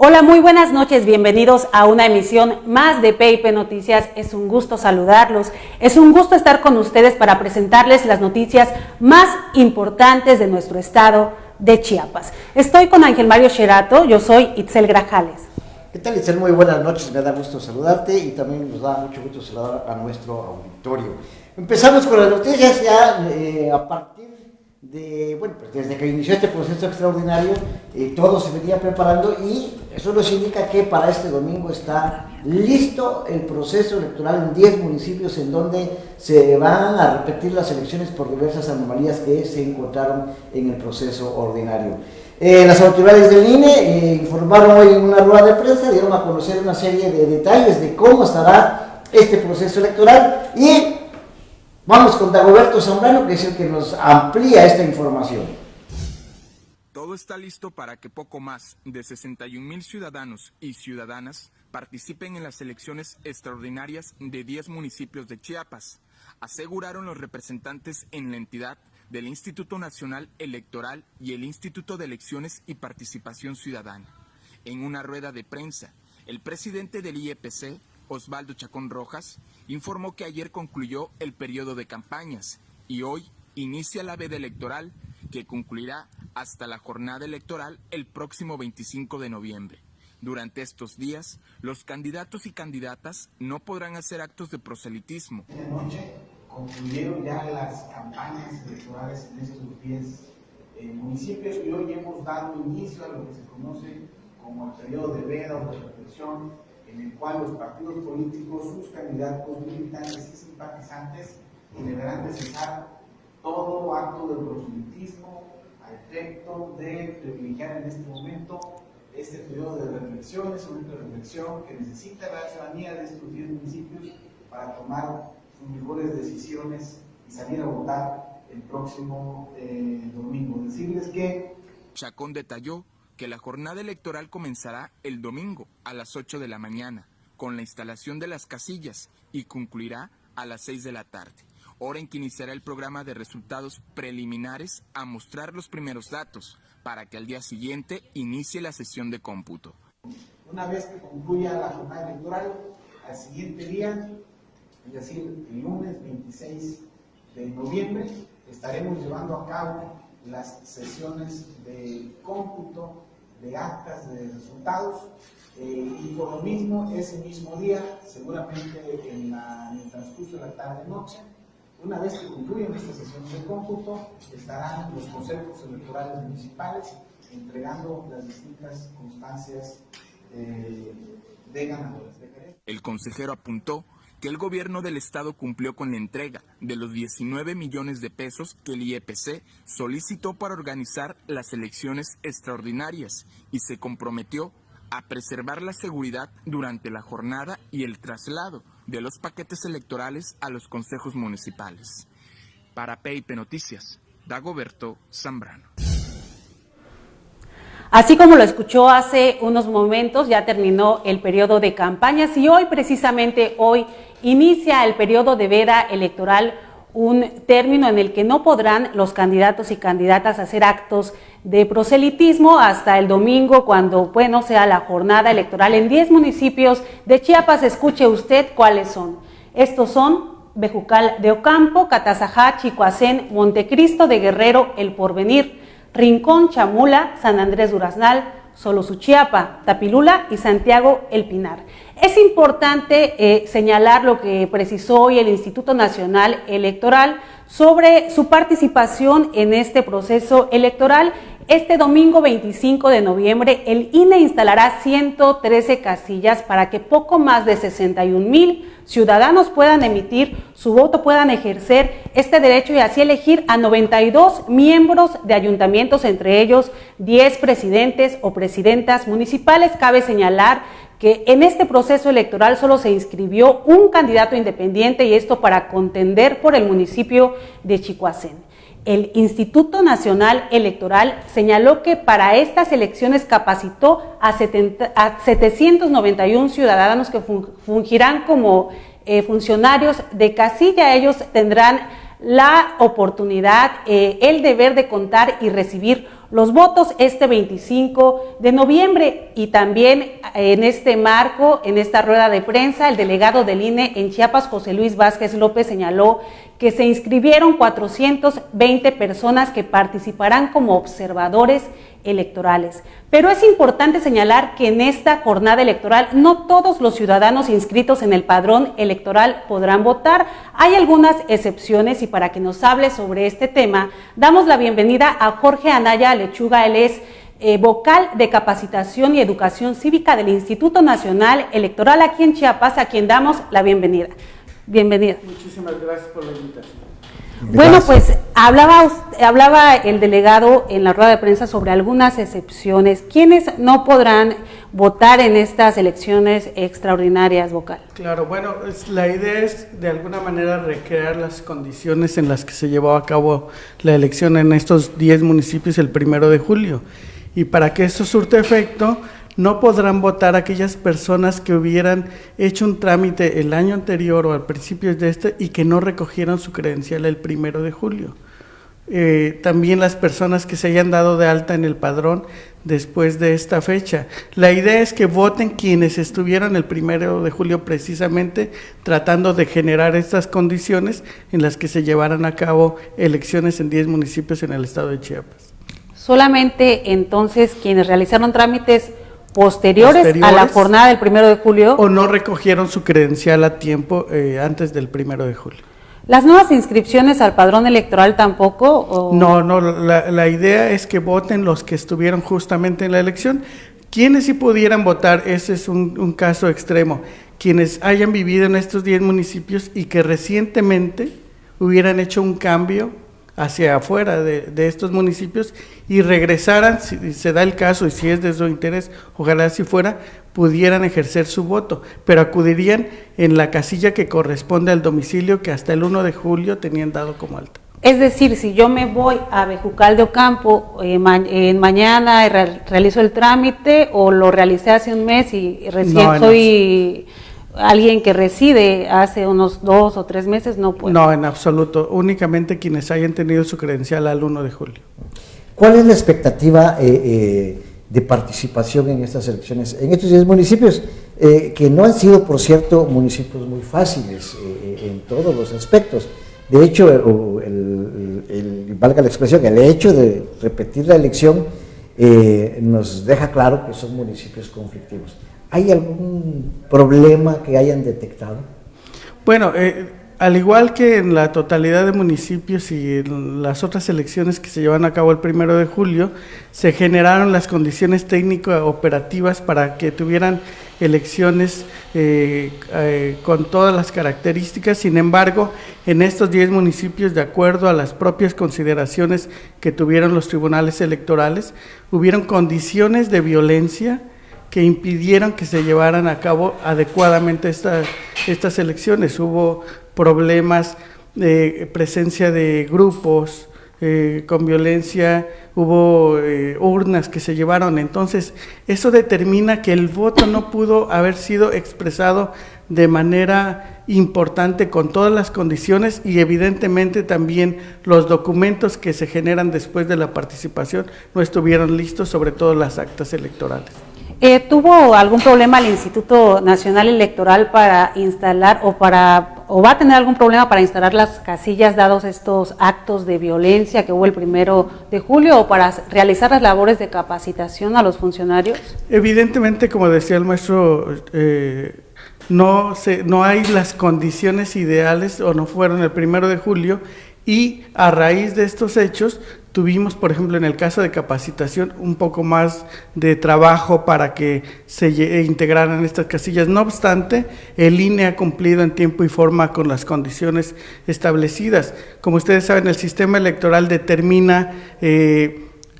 Hola, muy buenas noches, bienvenidos a una emisión más de PIP Noticias. Es un gusto saludarlos, es un gusto estar con ustedes para presentarles las noticias más importantes de nuestro estado de Chiapas. Estoy con Ángel Mario Sherato, yo soy Itzel Grajales. ¿Qué tal, Itzel? Muy buenas noches, me da gusto saludarte y también nos da mucho gusto saludar a nuestro auditorio. Empezamos con las noticias ya a partir de, bueno, pues desde que inició este proceso extraordinario, todo se venía preparando y eso nos indica que para este domingo está listo el proceso electoral en 10 municipios en donde se van a repetir las elecciones por diversas anomalías que se encontraron en el proceso ordinario. Las autoridades del INE informaron hoy en una rueda de prensa, dieron a conocer una serie de detalles de cómo estará este proceso electoral y vamos con Dagoberto Zambrano, que es el que nos amplía esta información. Todo está listo para que poco más de 61,000 ciudadanos y ciudadanas participen en las elecciones extraordinarias de 10 municipios de Chiapas, aseguraron los representantes en la entidad del Instituto Nacional Electoral y el Instituto de Elecciones y Participación Ciudadana. En una rueda de prensa, el presidente del IEPC, Osvaldo Chacón Rojas, informó que ayer concluyó el periodo de campañas y hoy inicia la veda electoral que concluirá hasta la jornada electoral el próximo 25 de noviembre. Durante estos días, los candidatos y candidatas no podrán hacer actos de proselitismo. Esta noche concluyeron ya las campañas electorales en estos 10 municipios y hoy hemos dado inicio a lo que se conoce como el periodo de veda o de reflexión, en el cual los partidos políticos, sus candidatos, militantes y simpatizantes deberán de cesar todo acto de proselitismo a efecto de privilegiar en este momento este periodo de reflexión, ese momento de reflexión que necesita la ciudadanía de estos 10 municipios para tomar sus mejores decisiones y salir a votar el próximo domingo. Decirles que Chacón detalló que la jornada electoral comenzará el domingo a las 8 de la mañana con la instalación de las casillas y concluirá a las 6 de la tarde, hora en que iniciará el programa de resultados preliminares a mostrar los primeros datos para que al día siguiente inicie la sesión de cómputo. Una vez que concluya la jornada electoral, al siguiente día, es decir, el lunes 26 de noviembre, estaremos llevando a cabo las sesiones de cómputo de actas de resultados y por lo mismo ese mismo día, seguramente en el transcurso de la tarde-noche, una vez que concluyan estas sesiones de cómputo, estarán los consejos electorales municipales entregando las distintas constancias de ganadores. El consejero apuntó que el gobierno del estado cumplió con la entrega de los 19 millones de pesos que el IEPC solicitó para organizar las elecciones extraordinarias y se comprometió a preservar la seguridad durante la jornada y el traslado de los paquetes electorales a los consejos municipales. Para PIP Noticias, Dagoberto Zambrano. Así como lo escuchó hace unos momentos, ya terminó el periodo de campañas y hoy, precisamente hoy, inicia el periodo de veda electoral, un término en el que no podrán los candidatos y candidatas hacer actos de proselitismo hasta el domingo, cuando, bueno, sea la jornada electoral en 10 municipios de Chiapas. Escuche usted cuáles son. Estos son Bejucal de Ocampo, Catazajá, Chicoacén, Montecristo de Guerrero, El Porvenir, Rincón, Chamula, San Andrés Duraznal, Solosuchiapa, Tapilula y Santiago El Pinar. Es importante señalar lo que precisó hoy el Instituto Nacional Electoral sobre su participación en este proceso electoral. Este domingo 25 de noviembre, el INE instalará 113 casillas para que poco más de 61,000 ciudadanos puedan emitir su voto, puedan ejercer este derecho y así elegir a 92 miembros de ayuntamientos, entre ellos 10 presidentes o presidentas municipales. Cabe señalar que en este proceso electoral solo se inscribió un candidato independiente y esto para contender por el municipio de Chicoacén. El Instituto Nacional Electoral señaló que para estas elecciones capacitó a 791 ciudadanos que fungirán como funcionarios de casilla. Ellos tendrán la oportunidad, el deber de contar y recibir los votos este 25 de noviembre. Y también en este marco, en esta rueda de prensa, el delegado del INE en Chiapas, José Luis Vázquez López, señaló que se inscribieron 420 personas que participarán como observadores electorales. Pero es importante señalar que en esta jornada electoral no todos los ciudadanos inscritos en el padrón electoral podrán votar. Hay algunas excepciones y para que nos hable sobre este tema, damos la bienvenida a Jorge Anaya Lechuga. Él es vocal de capacitación y educación cívica del Instituto Nacional Electoral aquí en Chiapas, a quien damos la bienvenida. Bienvenida. Muchísimas gracias por la invitación. Bueno, pues hablaba el delegado en la rueda de prensa sobre algunas excepciones. ¿Quiénes no podrán votar en estas elecciones extraordinarias, vocal? Claro, bueno, la idea es de alguna manera recrear las condiciones en las que se llevó a cabo la elección en estos 10 municipios el 1 de julio. Y para que eso surta efecto, no podrán votar aquellas personas que hubieran hecho un trámite el año anterior o al principio de este y que no recogieron su credencial el 1 de julio. También las personas que se hayan dado de alta en el padrón después de esta fecha. La idea es que voten quienes estuvieron el 1 de julio precisamente tratando de generar estas condiciones en las que se llevaran a cabo elecciones en 10 municipios en el estado de Chiapas. Solamente entonces quienes realizaron trámites posteriores a la jornada del 1 de julio. O no recogieron su credencial a tiempo antes del 1 de julio. ¿Las nuevas inscripciones al padrón electoral tampoco? ¿O? No, la idea es que voten los que estuvieron justamente en la elección. Quienes sí pudieran votar, ese es un caso extremo, quienes hayan vivido en estos 10 municipios y que recientemente hubieran hecho un cambio hacia afuera de estos municipios y regresaran, si se da el caso y si es de su interés, ojalá así fuera, pudieran ejercer su voto, pero acudirían en la casilla que corresponde al domicilio que hasta el 1 de julio tenían dado como alta. Es decir, si yo me voy a Bejucal de Ocampo, mañana realizo el trámite o lo realicé hace un mes y recién soy alguien que reside hace unos 2 o 3 meses, no puede. No, en absoluto, únicamente quienes hayan tenido su credencial al 1 de julio. ¿Cuál es la expectativa de participación en estas elecciones, en estos 10 municipios, que no han sido, por cierto, municipios muy fáciles en todos los aspectos? De hecho, valga la expresión, el hecho de repetir la elección nos deja claro que son municipios conflictivos. ¿Hay algún problema que hayan detectado? Bueno, al igual que en la totalidad de municipios y en las otras elecciones que se llevan a cabo el 1 de julio, se generaron las condiciones técnico-operativas para que tuvieran elecciones con todas las características. Sin embargo, en estos 10 municipios, de acuerdo a las propias consideraciones que tuvieron los tribunales electorales, hubieron condiciones de violencia que impidieron que se llevaran a cabo adecuadamente estas elecciones. Hubo problemas de presencia de grupos con violencia, hubo urnas que se llevaron. Entonces, eso determina que el voto no pudo haber sido expresado de manera importante con todas las condiciones y evidentemente también los documentos que se generan después de la participación no estuvieron listos, sobre todo las actas electorales. ¿Tuvo algún problema el Instituto Nacional Electoral para instalar o va a tener algún problema para instalar las casillas dados estos actos de violencia que hubo el 1 de julio o para realizar las labores de capacitación a los funcionarios? Evidentemente, como decía el maestro, no hay las condiciones ideales o no fueron el 1 de julio y a raíz de estos hechos tuvimos, por ejemplo, en el caso de capacitación, un poco más de trabajo para que se integraran estas casillas. No obstante, el INE ha cumplido en tiempo y forma con las condiciones establecidas. Como ustedes saben, el sistema electoral determina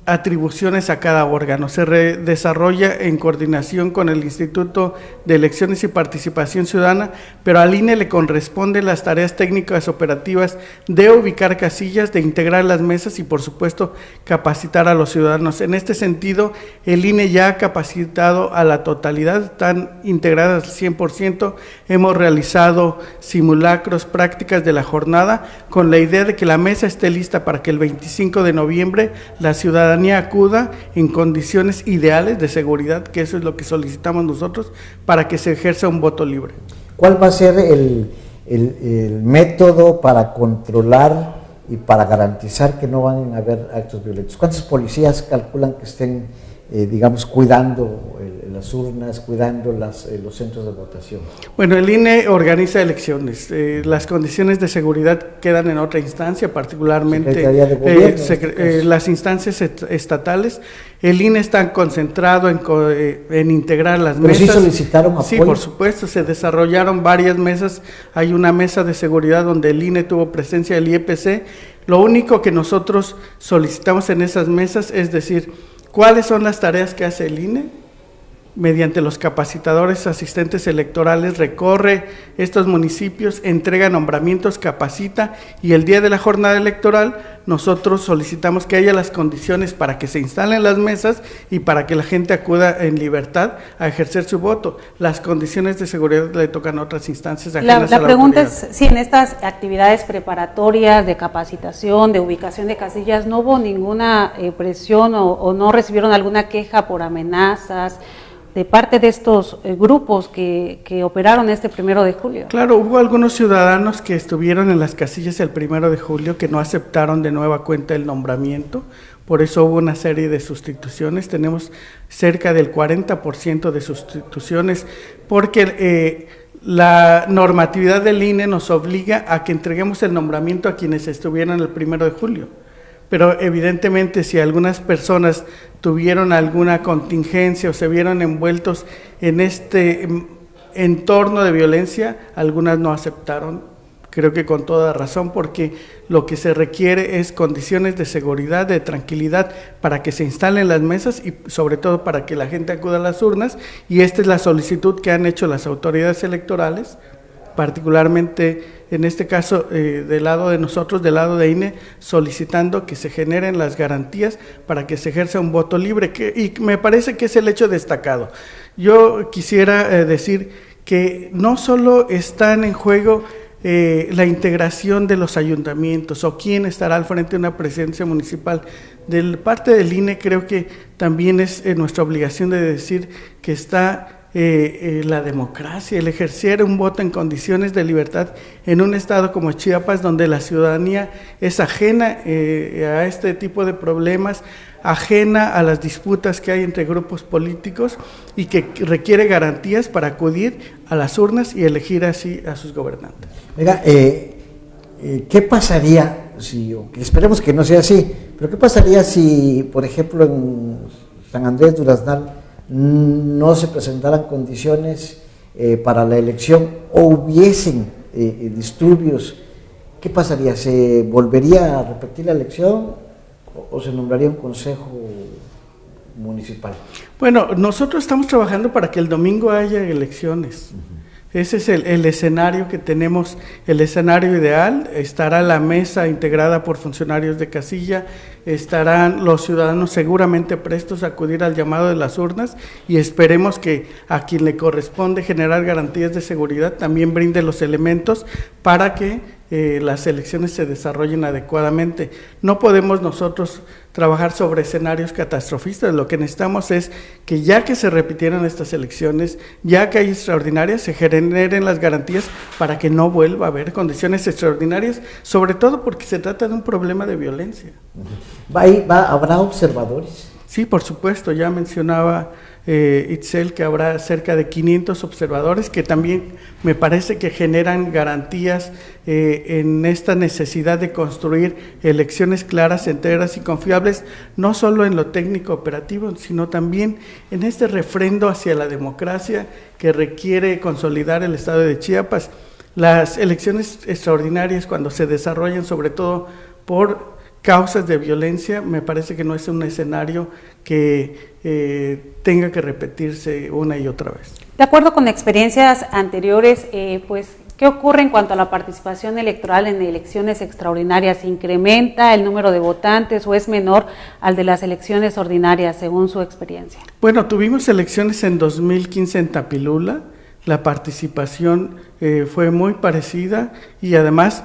atribuciones a cada órgano, se desarrolla en coordinación con el Instituto de Elecciones y Participación Ciudadana, pero al INE le corresponden las tareas técnicas operativas de ubicar casillas, de integrar las mesas y por supuesto capacitar a los ciudadanos. En este sentido, el INE ya ha capacitado a la totalidad, están integradas al 100%, hemos realizado simulacros, prácticas de la jornada, con la idea de que la mesa esté lista para que el 25 de noviembre la ciudadanía ciudadanía acuda en condiciones ideales de seguridad, que eso es lo que solicitamos nosotros, para que se ejerza un voto libre. ¿Cuál va a ser el método para controlar y para garantizar que no van a haber actos violentos? ¿Cuántos policías calculan que estén, digamos, cuidando las urnas, cuidando los centros de votación? Bueno, el INE organiza elecciones. Las condiciones de seguridad quedan en otra instancia, particularmente Secretaría de Gobierno, las instancias estatales. El INE está concentrado en integrar las mesas. ¿Pero sí solicitaron apoyo? Sí, por supuesto, se desarrollaron varias mesas. Hay una mesa de seguridad donde el INE tuvo presencia del IEPC. Lo único que nosotros solicitamos en esas mesas es decir, ¿cuáles son las tareas que hace el INE? Mediante los capacitadores asistentes electorales recorre estos municipios, entrega nombramientos, capacita, y el día de la jornada electoral nosotros solicitamos que haya las condiciones para que se instalen las mesas y para que la gente acuda en libertad a ejercer su voto. Las condiciones de seguridad le tocan a otras instancias ajenas La a la pregunta autoridad. es si en estas actividades preparatorias de capacitación, de ubicación de casillas, no hubo ninguna presión o no recibieron alguna queja por amenazas de parte de estos grupos que operaron este 1 de julio. Claro, hubo algunos ciudadanos que estuvieron en las casillas el 1 de julio que no aceptaron de nueva cuenta el nombramiento, por eso hubo una serie de sustituciones. Tenemos cerca del 40% de sustituciones porque la normatividad del INE nos obliga a que entreguemos el nombramiento a quienes estuvieran el 1 de julio. Pero evidentemente si algunas personas tuvieron alguna contingencia o se vieron envueltos en este entorno de violencia, algunas no aceptaron, creo que con toda razón, porque lo que se requiere es condiciones de seguridad, de tranquilidad, para que se instalen las mesas y sobre todo para que la gente acuda a las urnas, y esta es la solicitud que han hecho las autoridades electorales, particularmente en este caso del lado de nosotros, del lado de INE, solicitando que se generen las garantías para que se ejerza un voto libre, y me parece que es el hecho destacado. Yo quisiera decir que no solo están en juego la integración de los ayuntamientos o quién estará al frente de una presidencia municipal. De parte del INE creo que también es nuestra obligación de decir que está la democracia, el ejercer un voto en condiciones de libertad en un estado como Chiapas, donde la ciudadanía es ajena a este tipo de problemas, ajena a las disputas que hay entre grupos políticos y que requiere garantías para acudir a las urnas y elegir así a sus gobernantes. Oiga, ¿qué pasaría si, o que esperemos que no sea así, pero qué pasaría si, por ejemplo, en San Andrés Duraznal no se presentaran condiciones para la elección o hubiesen disturbios? ¿Qué pasaría? ¿Se volvería a repetir la elección o se nombraría un consejo municipal? Bueno, nosotros estamos trabajando para que el domingo haya elecciones. Ese es el escenario que tenemos, el escenario ideal. Estará la mesa integrada por funcionarios de casilla, estarán los ciudadanos seguramente prestos a acudir al llamado de las urnas, y esperemos que a quien le corresponde generar garantías de seguridad también brinde los elementos para que las elecciones se desarrollen adecuadamente. No podemos nosotros trabajar sobre escenarios catastrofistas. Lo que necesitamos es que ya que se repitieran estas elecciones, ya que hay extraordinarias, se generen las garantías para que no vuelva a haber condiciones extraordinarias, sobre todo porque se trata de un problema de violencia. ¿Habrá observadores? Sí, por supuesto, ya mencionaba Itzel que habrá cerca de 500 observadores que también me parece que generan garantías en esta necesidad de construir elecciones claras, enteras y confiables, no solo en lo técnico operativo, sino también en este refrendo hacia la democracia que requiere consolidar el estado de Chiapas. Las elecciones extraordinarias, cuando se desarrollan sobre todo por causas de violencia, me parece que no es un escenario que tenga que repetirse una y otra vez. De acuerdo con experiencias anteriores, pues, ¿qué ocurre en cuanto a la participación electoral en elecciones extraordinarias? ¿Se incrementa el número de votantes o es menor al de las elecciones ordinarias, según su experiencia? Bueno, tuvimos elecciones en 2015 en Tapilula, la participación fue muy parecida y además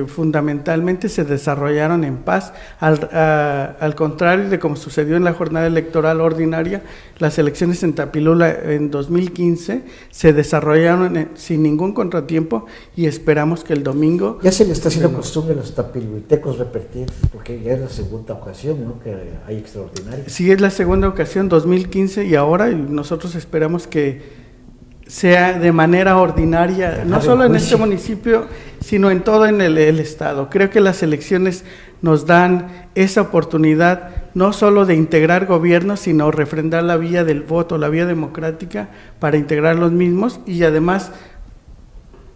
fundamentalmente se desarrollaron en paz, al contrario de como sucedió en la jornada electoral ordinaria. Las elecciones en Tapilula en 2015 se desarrollaron sin ningún contratiempo y esperamos que el domingo... Ya se le está haciendo costumbre a los tapilultecos repetir, porque ya es la segunda ocasión, ¿no?, que hay extraordinaria. Sí, es la segunda ocasión, 2015 y ahora, y nosotros esperamos que sea de manera ordinaria, no solo en este municipio, sino en todo el estado. Creo que las elecciones nos dan esa oportunidad no solo de integrar gobiernos, sino refrendar la vía del voto, la vía democrática para integrar los mismos y además,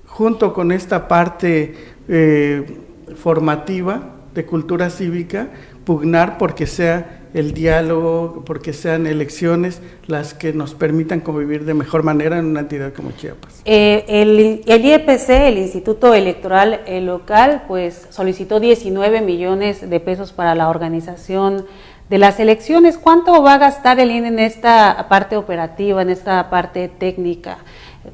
junto con esta parte formativa de cultura cívica, pugnar porque sea el diálogo, porque sean elecciones las que nos permitan convivir de mejor manera en una entidad como Chiapas. El IEPC, el Instituto Electoral Local, pues solicitó 19 millones de pesos para la organización de las elecciones. ¿Cuánto va a gastar el INE en esta parte operativa, en esta parte técnica?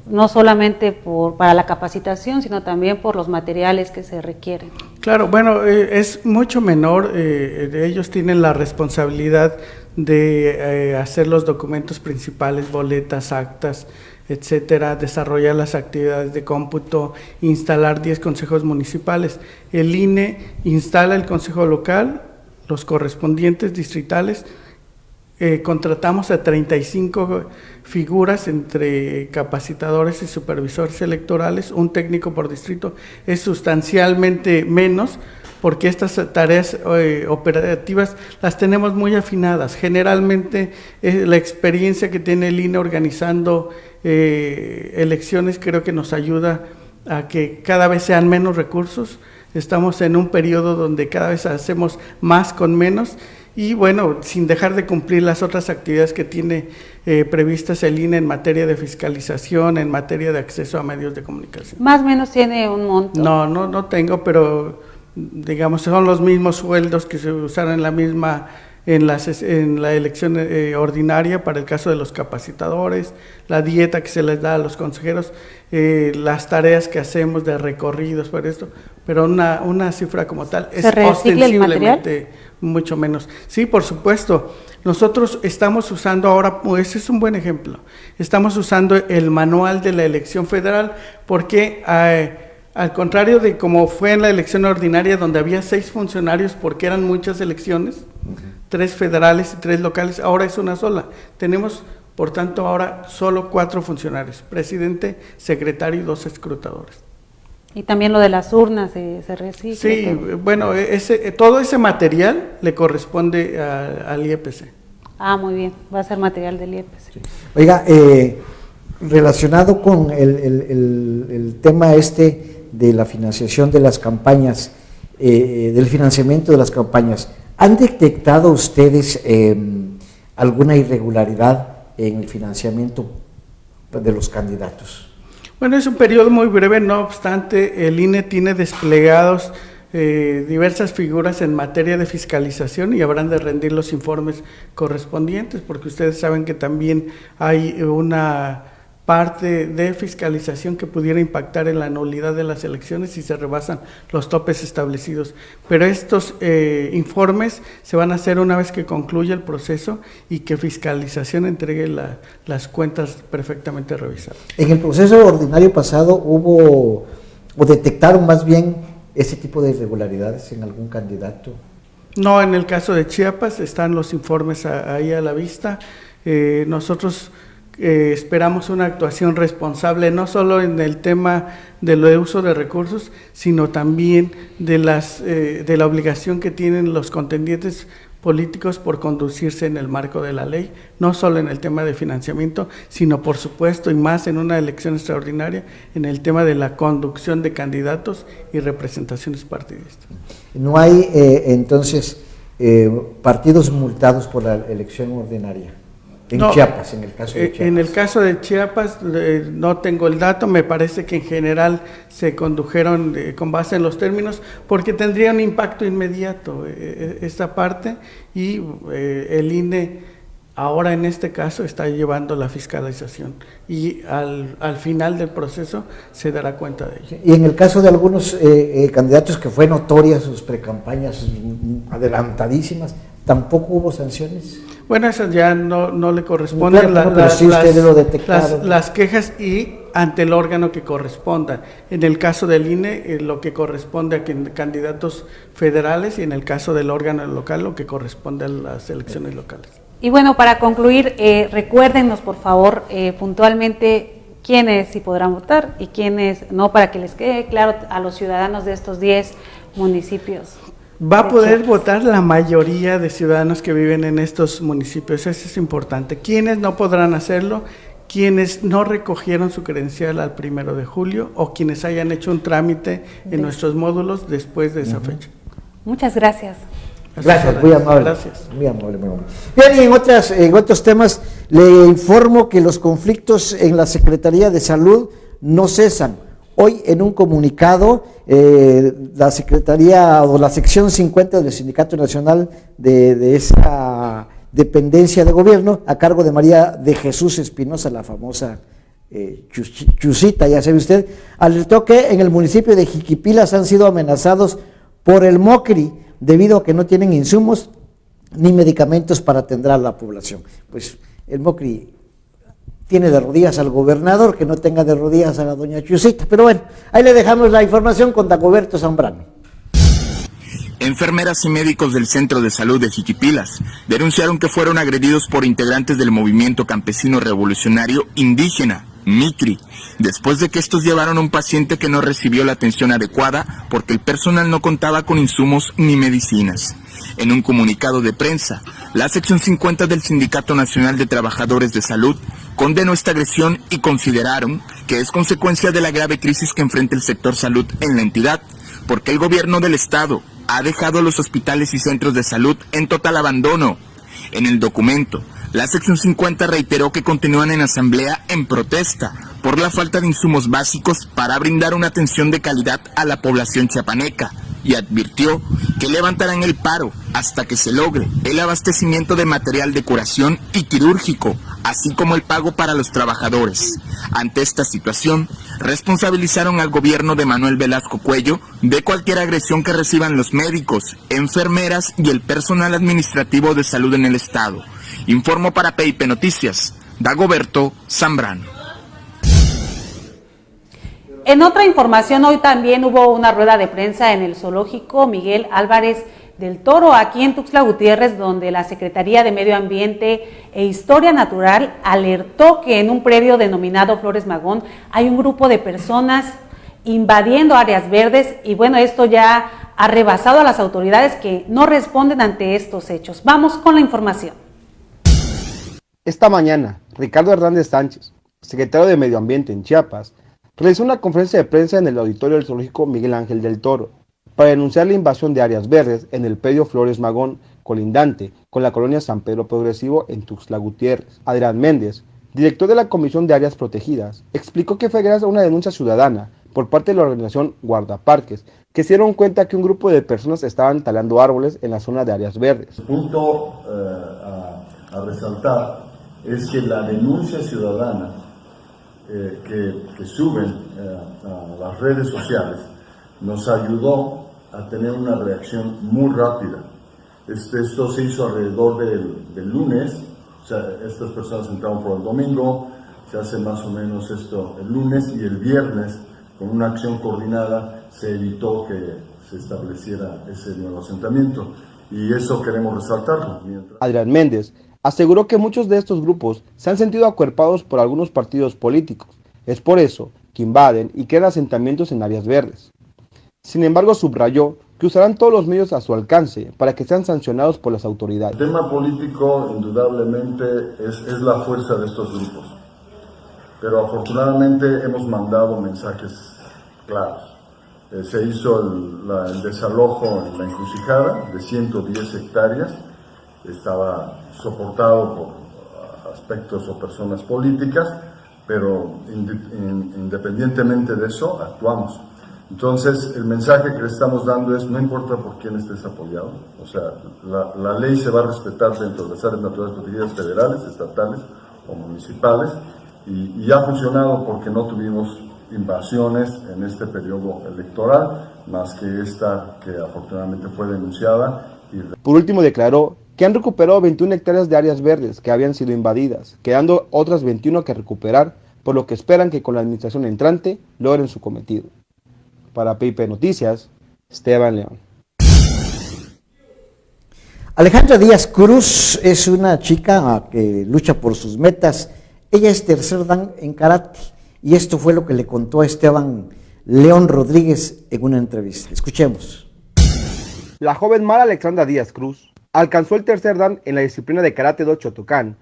No solamente para la capacitación, sino también por los materiales que se requieren. Claro, bueno, es mucho menor, ellos tienen la responsabilidad de hacer los documentos principales, boletas, actas, etcétera, desarrollar las actividades de cómputo, instalar 10 consejos municipales. El INE instala el consejo local, los correspondientes distritales. Contratamos a 35 figuras entre capacitadores y supervisores electorales, un técnico por distrito. Es sustancialmente menos porque estas tareas operativas las tenemos muy afinadas. Generalmente la experiencia que tiene el INE organizando elecciones creo que nos ayuda a que cada vez sean menos recursos. Estamos en un periodo donde cada vez hacemos más con menos. Y bueno, sin dejar de cumplir las otras actividades que tiene previstas el INE en materia de fiscalización, en materia de acceso a medios de comunicación. ¿Más o menos tiene un monto? No tengo, pero digamos son los mismos sueldos que se usaron en la elección ordinaria para el caso de los capacitadores, la dieta que se les da a los consejeros, las tareas que hacemos de recorridos por esto, pero una cifra como tal es ostensiblemente mucho menos. Sí, por supuesto. Nosotros estamos usando ahora, ese es un buen ejemplo, estamos usando el manual de la elección federal porque al contrario de como fue en la elección ordinaria donde había 6 funcionarios porque eran muchas elecciones, 3 federales y 3 locales, ahora es una sola. Tenemos, por tanto, ahora solo 4 funcionarios, presidente, secretario y 2 escrutadores. Y también lo de las urnas se recicla. Sí, bueno, todo ese material le corresponde al IEPC. Ah, muy bien, va a ser material del IEPC. Sí. Oiga, relacionado con el tema de la financiación de las campañas, del financiamiento de las campañas, ¿han detectado ustedes alguna irregularidad en el financiamiento de los candidatos? Bueno, es un periodo muy breve, no obstante, el INE tiene desplegados diversas figuras en materia de fiscalización y habrán de rendir los informes correspondientes, porque ustedes saben que también hay una parte de fiscalización que pudiera impactar en la nulidad de las elecciones si se rebasan los topes establecidos. Pero estos informes se van a hacer una vez que concluya el proceso y que fiscalización entregue las cuentas perfectamente revisadas. En el proceso ordinario pasado hubo, o detectaron más bien, ese tipo de irregularidades en algún candidato. No, en el caso de Chiapas están los informes ahí a la vista. Nosotros esperamos una actuación responsable, no solo en el tema del uso de recursos, sino también de la obligación que tienen los contendientes políticos por conducirse en el marco de la ley, no solo en el tema de financiamiento, sino por supuesto y más en una elección extraordinaria, en el tema de la conducción de candidatos y representaciones partidistas. No hay entonces partidos multados por la elección ordinaria. En Chiapas, en el caso de Chiapas. En el caso de Chiapas no tengo el dato, me parece que en general se condujeron con base en los términos, porque tendría un impacto inmediato esta parte y el INE Ahora en este caso está llevando la fiscalización y al final del proceso se dará cuenta de ello. Y en el caso de algunos candidatos que fue notoria sus precampañas adelantadísimas, ¿tampoco hubo sanciones? Bueno, esas ya no le corresponden. Claro, pero sí ustedes lo detectaron. Las quejas y ante el órgano que corresponda. En el caso del INE, lo que corresponde a candidatos federales, y en el caso del órgano local, lo que corresponde a las elecciones locales. Y bueno, para concluir, recuérdenos por favor puntualmente quiénes sí podrán votar y quiénes no, para que les quede claro a los ciudadanos de estos 10 municipios. Va a poder votar la mayoría de ciudadanos que viven en estos municipios, eso es importante. ¿Quiénes no podrán hacerlo? Quienes no recogieron su credencial al 1 de julio o quienes hayan hecho un trámite en nuestros módulos después de esa fecha. Muchas gracias. Gracias, muy amable. Gracias. Muy amable, muy amable. Bien, y en otros temas, le informo que los conflictos en la Secretaría de Salud no cesan. Hoy, en un comunicado, la Secretaría o la sección 50 del Sindicato Nacional de esa dependencia de gobierno, a cargo de María de Jesús Espinosa, la famosa Chusita, ya sabe usted, alertó que en el municipio de Jiquipilas han sido amenazados por el MOCRI, debido a que no tienen insumos ni medicamentos para atender a la población. Pues el MOCRI tiene de rodillas al gobernador, que no tenga de rodillas a la doña Chusita. Pero bueno, ahí le dejamos la información con Dagoberto Zambrano. Enfermeras y médicos del Centro de Salud de Jiquipilas denunciaron que fueron agredidos por integrantes del Movimiento Campesino Revolucionario Indígena, MICRI, después de que estos llevaron a un paciente que no recibió la atención adecuada porque el personal no contaba con insumos ni medicinas. En un comunicado de prensa, la sección 50 del Sindicato Nacional de Trabajadores de Salud condenó esta agresión y consideraron que es consecuencia de la grave crisis que enfrenta el sector salud en la entidad, porque el gobierno del estado ha dejado a los hospitales y centros de salud en total abandono. En el documento, la sección 50 reiteró que continúan en asamblea en protesta por la falta de insumos básicos para brindar una atención de calidad a la población chiapaneca y advirtió que levantarán el paro hasta que se logre el abastecimiento de material de curación y quirúrgico, así como el pago para los trabajadores. Ante esta situación, responsabilizaron al gobierno de Manuel Velasco Cuello de cualquier agresión que reciban los médicos, enfermeras y el personal administrativo de salud en el estado. Informó para PIP Noticias, Dagoberto Zambrano. En otra información, hoy también hubo una rueda de prensa en el zoológico Miguel Álvarez del Toro, aquí en Tuxtla Gutiérrez, donde la Secretaría de Medio Ambiente e Historia Natural alertó que en un predio denominado Flores Magón hay un grupo de personas invadiendo áreas verdes y bueno, esto ya ha rebasado a las autoridades que no responden ante estos hechos. Vamos con la información. Esta mañana, Ricardo Hernández Sánchez, secretario de Medio Ambiente en Chiapas, realizó una conferencia de prensa en el auditorio del zoológico Miguel Ángel del Toro para denunciar la invasión de áreas verdes en el predio Flores Magón, colindante con la colonia San Pedro Progresivo en Tuxtla Gutiérrez. Adrián Méndez, director de la Comisión de Áreas Protegidas, explicó que fue gracias a una denuncia ciudadana por parte de la organización Guardaparques, que se dieron cuenta que un grupo de personas estaban talando árboles en la zona de áreas verdes. El punto a resaltar es que la denuncia ciudadana que suben a las redes sociales nos ayudó a tener una reacción muy rápida. Esto se hizo alrededor del lunes, o sea, estas personas entraron por el domingo, se hace más o menos esto el lunes y el viernes, con una acción coordinada, se evitó que se estableciera ese nuevo asentamiento y eso queremos resaltarlo. Adrián Méndez aseguró que muchos de estos grupos se han sentido acuerpados por algunos partidos políticos. Es por eso que invaden y crean asentamientos en áreas verdes. Sin embargo, subrayó que usarán todos los medios a su alcance para que sean sancionados por las autoridades. El tema político, indudablemente, es la fuerza de estos grupos. Pero afortunadamente hemos mandado mensajes claros. Se hizo el desalojo en la encrucijada de 110 hectáreas. Estaba soportado por aspectos o personas políticas, pero independientemente de eso, actuamos. Entonces, el mensaje que le estamos dando es, no importa por quién estés apoyado, o sea, la ley se va a respetar dentro de las áreas naturales protegidas federales, estatales o municipales, y ha funcionado porque no tuvimos invasiones en este periodo electoral, más que esta que afortunadamente fue denunciada. Por último, declaró que han recuperado 21 hectáreas de áreas verdes que habían sido invadidas, quedando otras 21 que recuperar, por lo que esperan que con la administración entrante logren su cometido. Para PIP Noticias, Esteban León. Alejandra Díaz Cruz es una chica que lucha por sus metas. Ella es tercer dan en karate y esto fue lo que le contó a Esteban León Rodríguez en una entrevista. Escuchemos. La joven Mara Alexandra Díaz Cruz alcanzó el tercer dan en la disciplina de Karate Do Shotokan,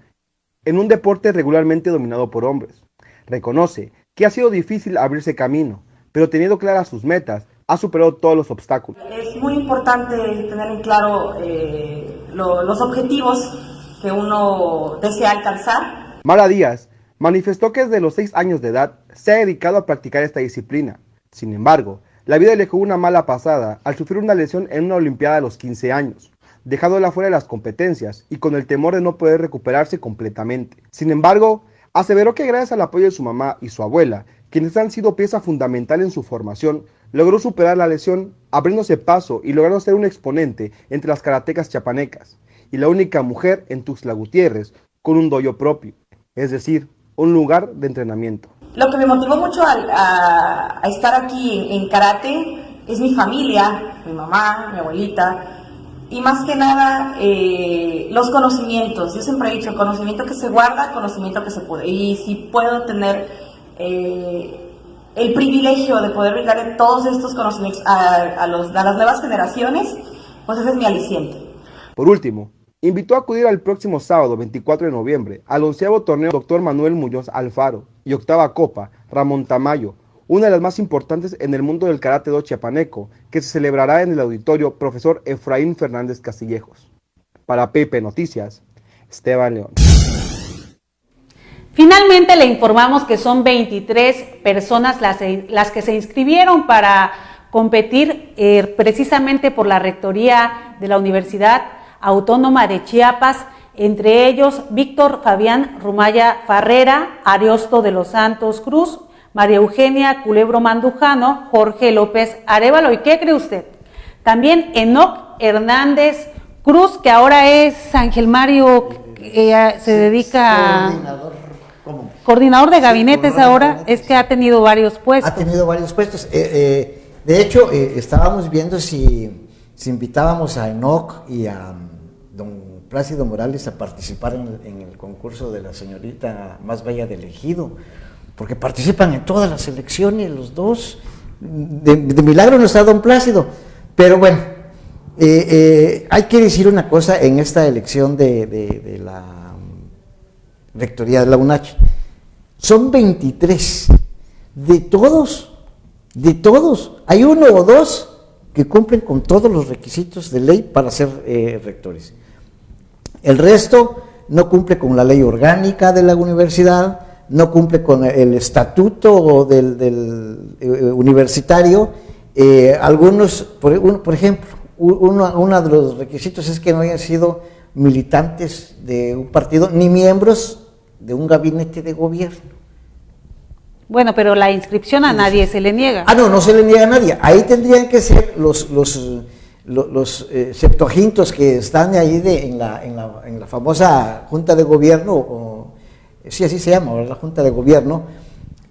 en un deporte regularmente dominado por hombres. Reconoce que ha sido difícil abrirse camino, pero teniendo claras sus metas, ha superado todos los obstáculos. Es muy importante tener en claro los objetivos que uno desea alcanzar. Mara Díaz manifestó que desde los 6 años de edad se ha dedicado a practicar esta disciplina. Sin embargo, la vida le jugó una mala pasada al sufrir una lesión en una olimpiada a los 15 años, dejándola fuera de las competencias y con el temor de no poder recuperarse completamente. Sin embargo, aseveró que gracias al apoyo de su mamá y su abuela, quienes han sido pieza fundamental en su formación, logró superar la lesión, abriéndose paso y logrando ser un exponente entre las karatecas chiapanecas, y la única mujer en Tuxtla Gutiérrez con un dojo propio, es decir, un lugar de entrenamiento. Lo que me motivó mucho a estar aquí en karate es mi familia, mi mamá, mi abuelita, y más que nada los conocimientos. Yo siempre he dicho, el conocimiento que se guarda, conocimiento que se puede. Y si puedo tener el privilegio de poder brindarle todos estos conocimientos a las nuevas generaciones, pues ese es mi aliciente. Por último, invitó a acudir al próximo sábado 24 de noviembre al 11º torneo Dr. Manuel Muñoz Alfaro y octava Copa Ramón Tamayo, una de las más importantes en el mundo del karate do chiapaneco, que se celebrará en el auditorio Profesor Efraín Fernández Castillejos. Para PP Noticias, Esteban León. Finalmente le informamos que son 23 personas las que se inscribieron para competir precisamente por la rectoría de la Universidad Autónoma de Chiapas, entre ellos Víctor Fabián Rumaya Farrera, Ariosto de los Santos Cruz, María Eugenia Culebro Mandujano, Jorge López Arévalo. ¿Y qué cree usted? También Enoc Hernández Cruz, que ahora es Ángel Mario, se dedica coordinador de gabinetes ahora, es que ha tenido varios puestos. Ha tenido varios puestos. De hecho, estábamos viendo si invitábamos a Enoc y a don Plácido Morales a participar en el concurso de la señorita más bella del Ejido, porque participan en todas las elecciones los dos. De milagro no está don Plácido, pero bueno, hay que decir una cosa en esta elección de la rectoría de la UNACH. Son 23, de todos, hay uno o dos que cumplen con todos los requisitos de ley para ser rectores. El resto no cumple con la ley orgánica de la universidad, no cumple con el estatuto del universitario. Algunos, por ejemplo, uno de los requisitos es que no hayan sido militantes de un partido ni miembros de un gabinete de gobierno. Bueno, pero la inscripción a nadie se le niega. No se le niega a nadie. Ahí tendrían que ser los septuagintos que están ahí en la famosa Junta de Gobierno, sí, así se llama, la Junta de Gobierno,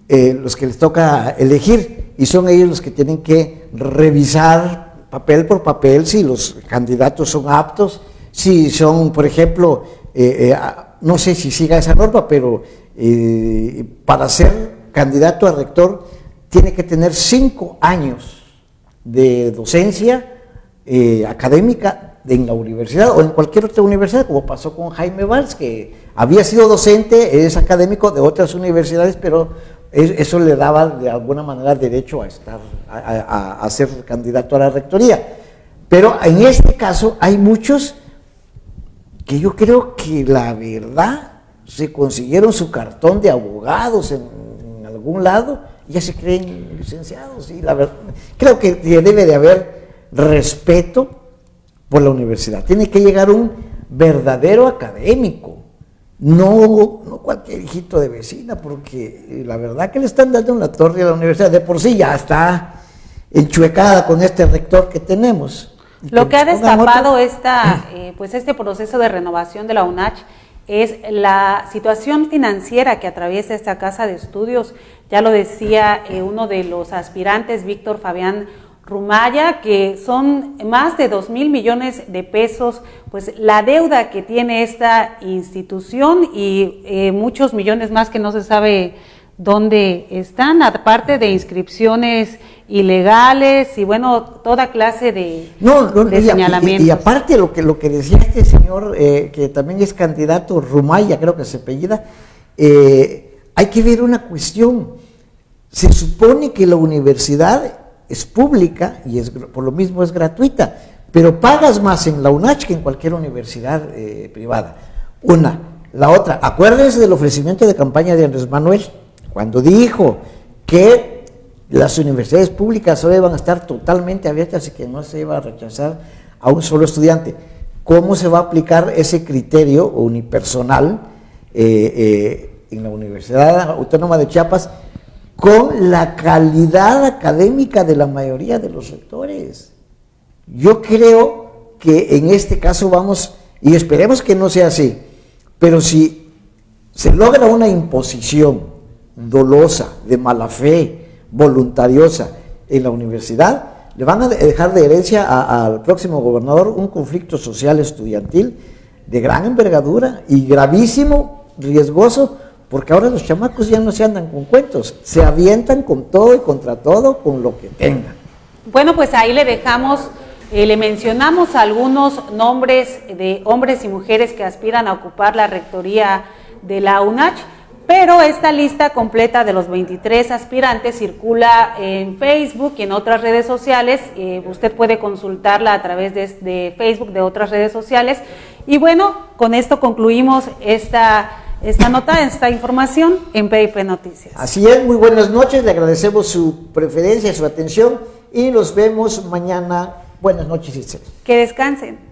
los que les toca elegir, y son ellos los que tienen que revisar papel por papel si los candidatos son aptos, si son, por ejemplo, no sé si siga esa norma, pero para ser candidato a rector tiene que tener 5 años de docencia académica en la universidad o en cualquier otra universidad, como pasó con Jaime Valls, que había sido docente, es académico de otras universidades, pero eso le daba de alguna manera derecho a ser candidato a la rectoría. Pero en este caso hay muchos que yo creo que la verdad se consiguieron su cartón de abogados en algún lado ya se creen licenciados. Y la verdad, creo que debe de haber respeto por la universidad. Tiene que llegar un verdadero académico, no cualquier hijito de vecina, porque la verdad que le están dando una torre a la universidad. De por sí ya está enchuecada con este rector que tenemos. Lo que ha destapado este proceso de renovación de la UNACH es la situación financiera que atraviesa esta casa de estudios. Ya lo decía uno de los aspirantes, Víctor Fabián Rumaya, que son más de 2,000 millones de pesos, pues la deuda que tiene esta institución y muchos millones más que no se sabe dónde están, aparte de inscripciones ilegales y bueno, toda clase de señalamientos. Y aparte lo que decía este señor, que también es candidato, Rumaya, creo que se apellida, hay que ver una cuestión. Se supone que la universidad es pública y por lo mismo es gratuita, pero pagas más en la UNACH que en cualquier universidad privada. La otra, acuérdense del ofrecimiento de campaña de Andrés Manuel, cuando dijo que las universidades públicas ahora iban a estar totalmente abiertas y que no se iba a rechazar a un solo estudiante. ¿Cómo se va a aplicar ese criterio unipersonal en la Universidad Autónoma de Chiapas con la calidad académica de la mayoría de los rectores? Yo creo que en este caso vamos, y esperemos que no sea así, pero si se logra una imposición dolosa, de mala fe, voluntariosa en la universidad, le van a dejar de herencia al próximo gobernador un conflicto social estudiantil de gran envergadura y gravísimo, riesgoso, porque ahora los chamacos ya no se andan con cuentos, se avientan con todo y contra todo, con lo que tengan. Bueno, pues ahí le dejamos, le mencionamos algunos nombres de hombres y mujeres que aspiran a ocupar la rectoría de la UNACH, pero esta lista completa de los 23 aspirantes circula en Facebook y en otras redes sociales. Usted puede consultarla a través de Facebook, de otras redes sociales. Y bueno, con esto concluimos esta nota, esta información en PIP Noticias. Así es, muy buenas noches, le agradecemos su preferencia, su atención y nos vemos mañana. Buenas noches, Itzel. Que descansen.